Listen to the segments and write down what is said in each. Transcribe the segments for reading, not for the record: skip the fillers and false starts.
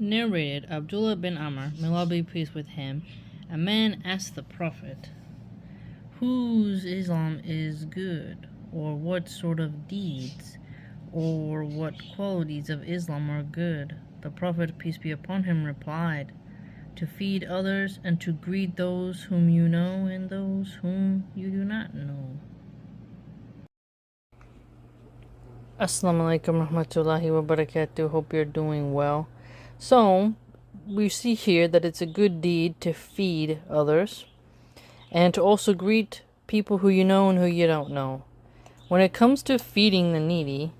Narrated Abdullah bin Amr, may Allah be pleased with him, a man asked the Prophet, whose Islam is good, or what sort of deeds, or what qualities of Islam are good? The Prophet, peace be upon him, replied, to feed others and to greet those whom you know and those whom you do not know. Assalamu alaikum rahmatullahi wa barakatuh. Hope you're doing well. So, we see here that it's a good deed to feed others and to also greet people who you know and who you don't know. When it comes to feeding the needy,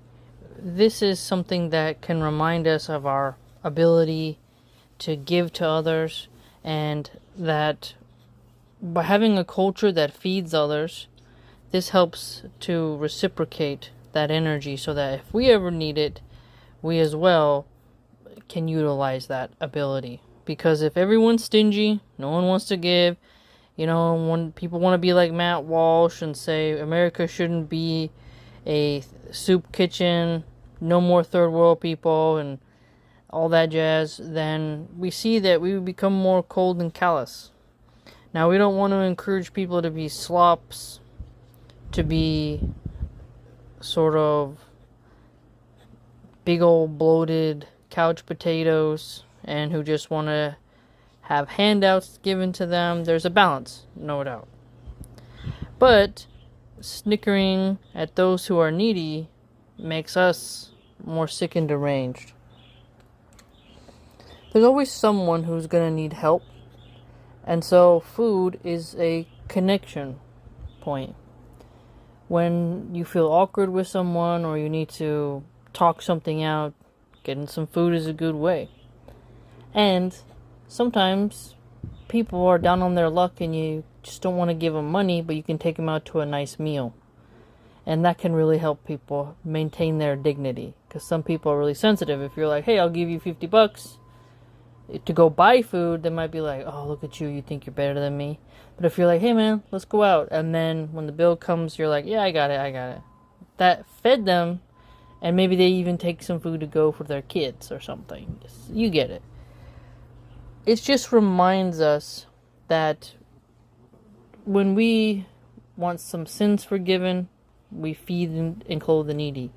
this is something that can remind us of our ability to give to others, and that by having a culture that feeds others, this helps to reciprocate that energy so that if we ever need it, we as well can utilize that ability. Because if everyone's stingy, no one wants to give, when people want to be like Matt Walsh and say America shouldn't be a soup kitchen, no more third world people, and all that jazz, then we see that we become more cold and callous. Now, we don't want to encourage people to be slops, to be sort of big old bloated couch potatoes and who just want to have handouts given to them. There's a balance, no doubt. But snickering at those who are needy makes us more sick and deranged. There's always someone who's going to need help, and so food is a connection point. When you feel awkward with someone or you need to talk something out, getting some food is a good way. And sometimes people are down on their luck and you just don't want to give them money, but you can take them out to a nice meal. And that can really help people maintain their dignity, because some people are really sensitive. If you're like, hey, I'll give you $50 to go buy food, they might be like, oh, look at you, you think you're better than me. But if you're like, hey man, let's go out, and then when the bill comes, you're like, yeah, I got it. That fed them, and maybe they even take some food to go for their kids or something. You get it. It just reminds us that when we want some sins forgiven, we feed and clothe the needy.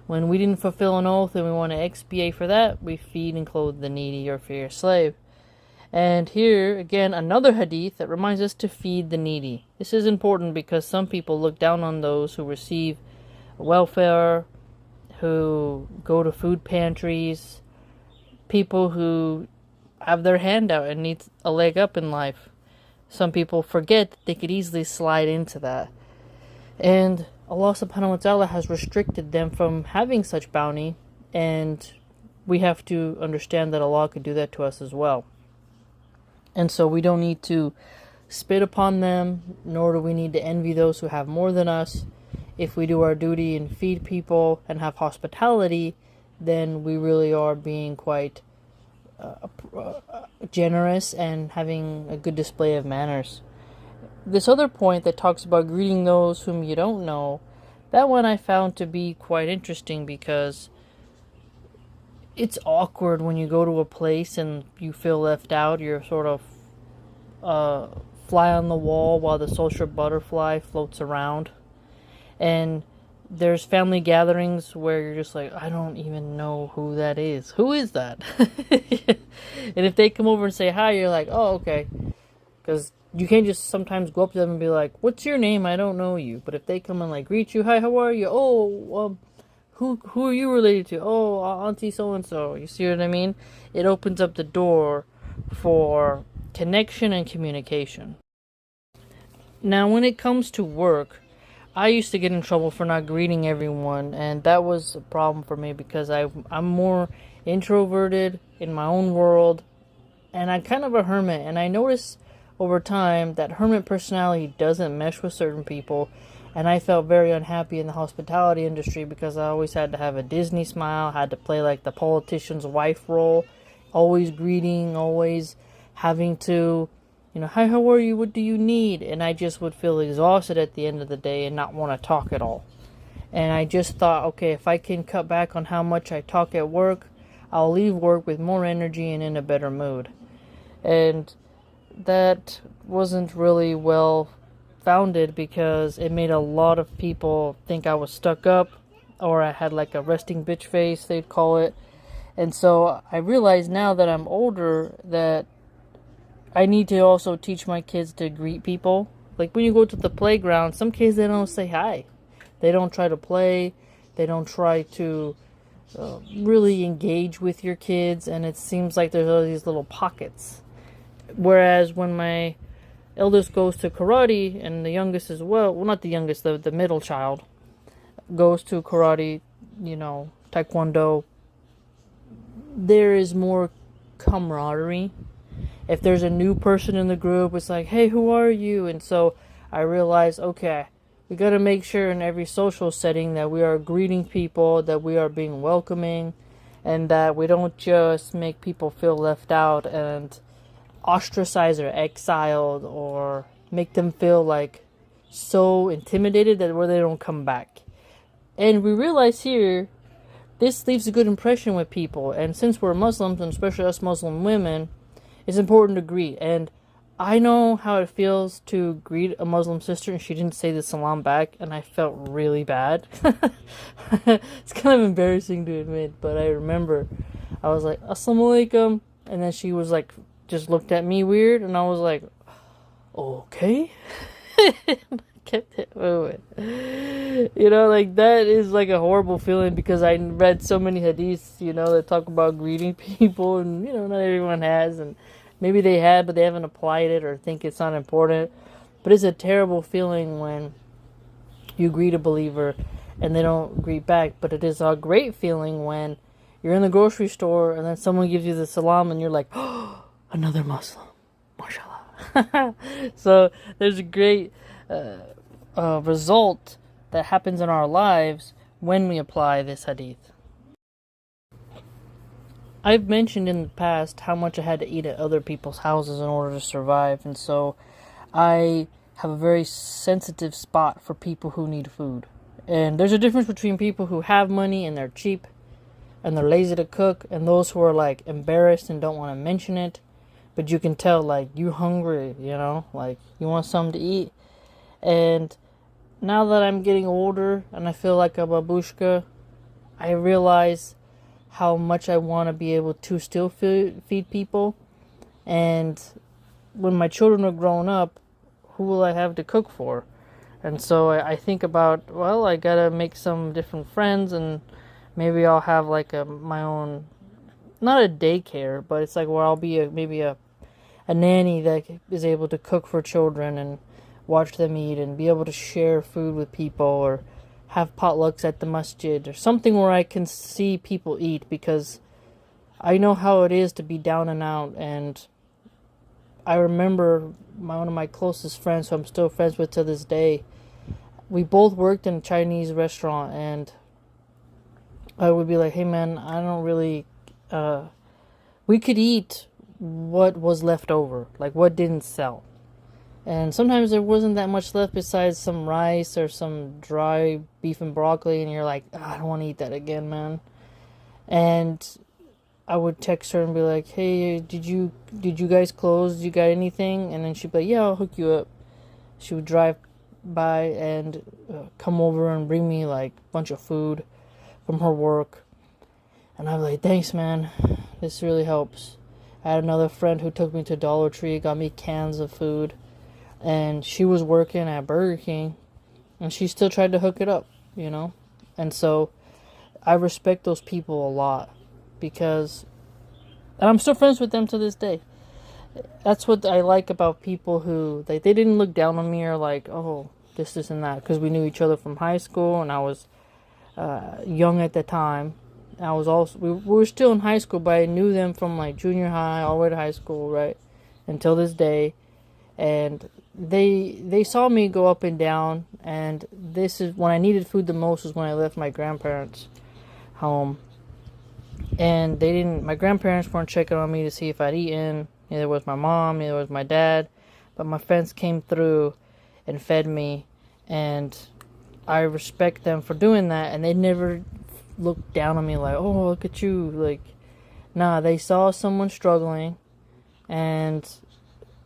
When we didn't fulfill an oath and we want to expiate for that, we feed and clothe the needy or feed your slave. And here, again, another hadith that reminds us to feed the needy. This is important because some people look down on those who receive welfare, who go to food pantries, people who have their hand out and need a leg up in life. Some people forget that they could easily slide into that. And Allah subhanahu wa ta'ala has restricted them from having such bounty, and we have to understand that Allah could do that to us as well. And so we don't need to spit upon them, nor do we need to envy those who have more than us. If we do our duty and feed people and have hospitality, then we really are being quite generous and having a good display of manners. This other point that talks about greeting those whom you don't know, that one I found to be quite interesting, because it's awkward when you go to a place and you feel left out. You're sort of fly on the wall while the social butterfly floats around. And there's family gatherings where you're just like, I don't even know who that is. Who is that? And if they come over and say hi, you're like, oh, okay. Because you can't just sometimes go up to them and be like, what's your name? I don't know you. But if they come and like greet you, hi, how are you? Oh, who are you related to? Oh, auntie so-and-so. You see what I mean? It opens up the door for connection and communication. Now, when it comes to work, I used to get in trouble for not greeting everyone, and that was a problem for me because I'm more introverted in my own world, and I'm kind of a hermit, and I noticed over time that hermit personality doesn't mesh with certain people, and I felt very unhappy in the hospitality industry because I always had to have a Disney smile, had to play like the politician's wife role, always greeting, always having to, hi, how are you, what do you need? And I just would feel exhausted at the end of the day and not want to talk at all. And I just thought, okay, if I can cut back on how much I talk at work, I'll leave work with more energy and in a better mood. And that wasn't really well founded because it made a lot of people think I was stuck up, or I had like a resting bitch face, they'd call it. And so I realize now that I'm older that I need to also teach my kids to greet people. Like when you go to the playground, some kids, they don't say hi. They don't try to play. They don't try to really engage with your kids. And it seems like there's all these little pockets. Whereas when my eldest goes to karate, and the youngest as well, not the youngest, the middle child, goes to karate, taekwondo, there is more camaraderie. If there's a new person in the group, it's like, hey, who are you? And so I realized, okay, we got to make sure in every social setting that we are greeting people, that we are being welcoming, and that we don't just make people feel left out and ostracized or exiled, or make them feel like so intimidated that where they don't come back. And we realize here, this leaves a good impression with people. And since we're Muslims, and especially us Muslim women, it's important to greet. And I know how it feels to greet a Muslim sister and she didn't say the salam back, and I felt really bad. It's kind of embarrassing to admit, but I remember I was like, Assalamu alaikum, and then she was like, just looked at me weird, and I was like, okay. Kept it moving. Like that is like a horrible feeling, because I read so many hadiths, that talk about greeting people, and not everyone has, and maybe they had, but they haven't applied it or think it's not important. But it's a terrible feeling when you greet a believer and they don't greet back. But it is a great feeling when you're in the grocery store and then someone gives you the salam and you're like, oh, another Muslim, mashallah. So there's a great result that happens in our lives when we apply this hadith. I've mentioned in the past how much I had to eat at other people's houses in order to survive, and so I have a very sensitive spot for people who need food. And there's a difference between people who have money and they're cheap and they're lazy to cook, and those who are like embarrassed and don't want to mention it, but you can tell like you hungry, like you want something to eat. And now that I'm getting older and I feel like a babushka, I realize how much I want to be able to still feed people. And when my children are grown up, who will I have to cook for? And so I think about, well, I gotta make some different friends, and maybe I'll have like my own, not a daycare, but it's like where I'll be maybe a nanny that is able to cook for children and watch them eat and be able to share food with people, or have potlucks at the masjid, or something where I can see people eat, because I know how it is to be down and out. And I remember one of my closest friends, who I'm still friends with to this day, we both worked in a Chinese restaurant, and I would be like, hey man, I don't really, we could eat what was left over, like what didn't sell. And sometimes there wasn't that much left besides some rice or some dry beef and broccoli, and you're like, I don't want to eat that again, man. And I would text her and be like, hey, did you guys close? Did you got anything? And then she'd be like, yeah, I'll hook you up. She would drive by and come over and bring me like a bunch of food from her work. And I'd be like, thanks, man. This really helps. I had another friend who took me to Dollar Tree, got me cans of food. And she was working at Burger King, and she still tried to hook it up, And so I respect those people a lot, because, and I'm still friends with them to this day. That's what I like about people who, they didn't look down on me or like, oh, this and that, because we knew each other from high school, and I was young at the time. I was also, we were still in high school, but I knew them from like junior high all the way to high school, right, until this day. And they saw me go up and down, and this is when I needed food the most, was when I left my grandparents' home. And my grandparents weren't checking on me to see if I'd eaten. Neither was my mom, neither was my dad. But my friends came through and fed me, and I respect them for doing that. And they never looked down on me like, oh, look at you. Like, Nah, they saw someone struggling, and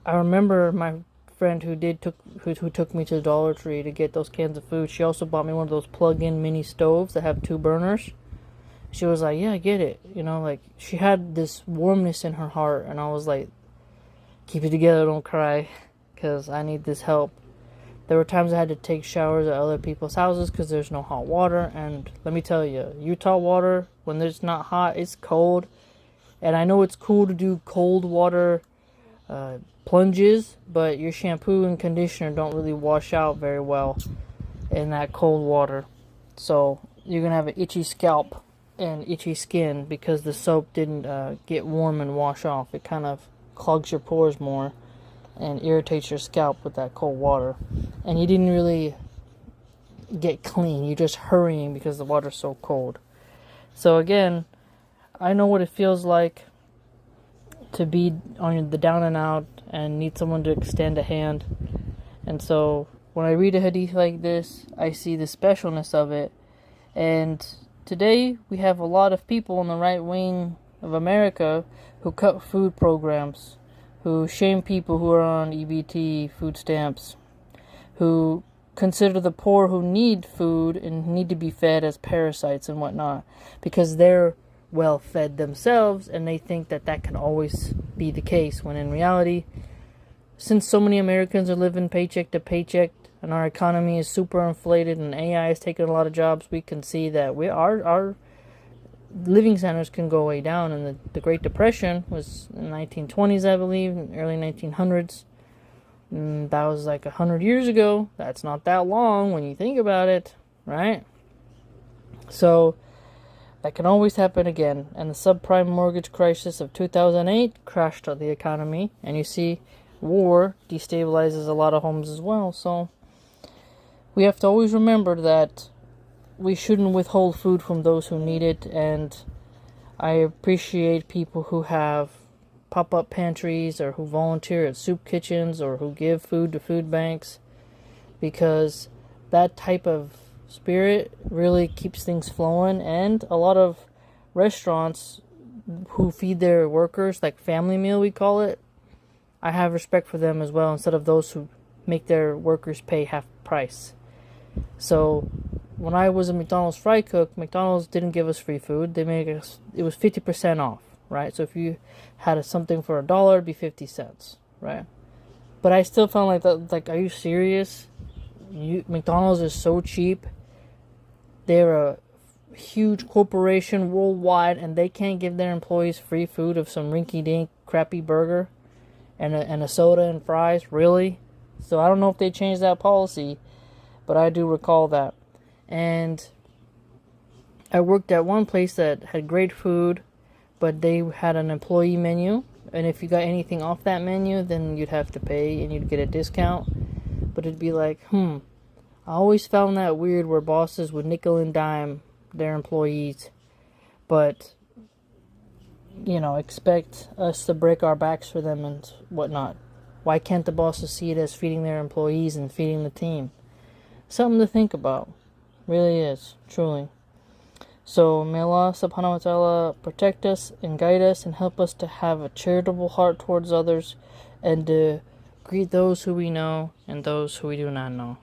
I remember my friend who took me to the Dollar Tree to get those cans of food. She also bought me one of those plug-in mini stoves that have 2 burners. She was like, "Yeah, get it." Like she had this warmness in her heart, and I was like, "Keep it together, don't cry, because I need this help." There were times I had to take showers at other people's houses because there's no hot water, and let me tell you, Utah water, when it's not hot, it's cold. And I know it's cool to do cold water plunges, but your shampoo and conditioner don't really wash out very well in that cold water. So you're going to have an itchy scalp and itchy skin because the soap didn't get warm and wash off. It kind of clogs your pores more and irritates your scalp with that cold water. And you didn't really get clean. You're just hurrying because the water's so cold. So again, I know what it feels like to be on the down and out and need someone to extend a hand. And so when I read a hadith like this, I see the specialness of it. And today we have a lot of people on the right wing of America who cut food programs, who shame people who are on EBT, food stamps, who consider the poor who need food and need to be fed as parasites and whatnot because they're well fed themselves, and they think that that can always be the case, when in reality, since so many Americans are living paycheck to paycheck and our economy is super inflated and AI is taking a lot of jobs, we can see that our living standards can go way down. And the Great Depression was in the 1920s, I believe, in the early 1900s. And that was like 100 years ago. That's not that long when you think about it, right? So that can always happen again. And the subprime mortgage crisis of 2008 crashed the economy. And you see, war destabilizes a lot of homes as well. So we have to always remember that we shouldn't withhold food from those who need it. And I appreciate people who have pop-up pantries or who volunteer at soup kitchens or who give food to food banks, because that type of spirit really keeps things flowing. And a lot of restaurants who feed their workers, like family meal we call it, I have respect for them as well, instead of those who make their workers pay half price. So when I was a McDonald's fry cook, McDonald's didn't give us free food. They made us, it was 50% off, right? So if you had something for $1, it'd be 50 cents, right? But I still found like that, like, are you serious? McDonald's is so cheap. They're a huge corporation worldwide, and they can't give their employees free food of some rinky-dink crappy burger and a soda and fries, really? So I don't know if they changed that policy, but I do recall that. And I worked at one place that had great food, but they had an employee menu, and if you got anything off that menu, then you'd have to pay and you'd get a discount. But it'd be like, I always found that weird where bosses would nickel and dime their employees, but expect us to break our backs for them and whatnot. Why can't the bosses see it as feeding their employees and feeding the team? Something to think about. Really is, truly. So may Allah subhanahu wa ta'ala protect us and guide us and help us to have a charitable heart towards others and to greet those who we know and those who we do not know.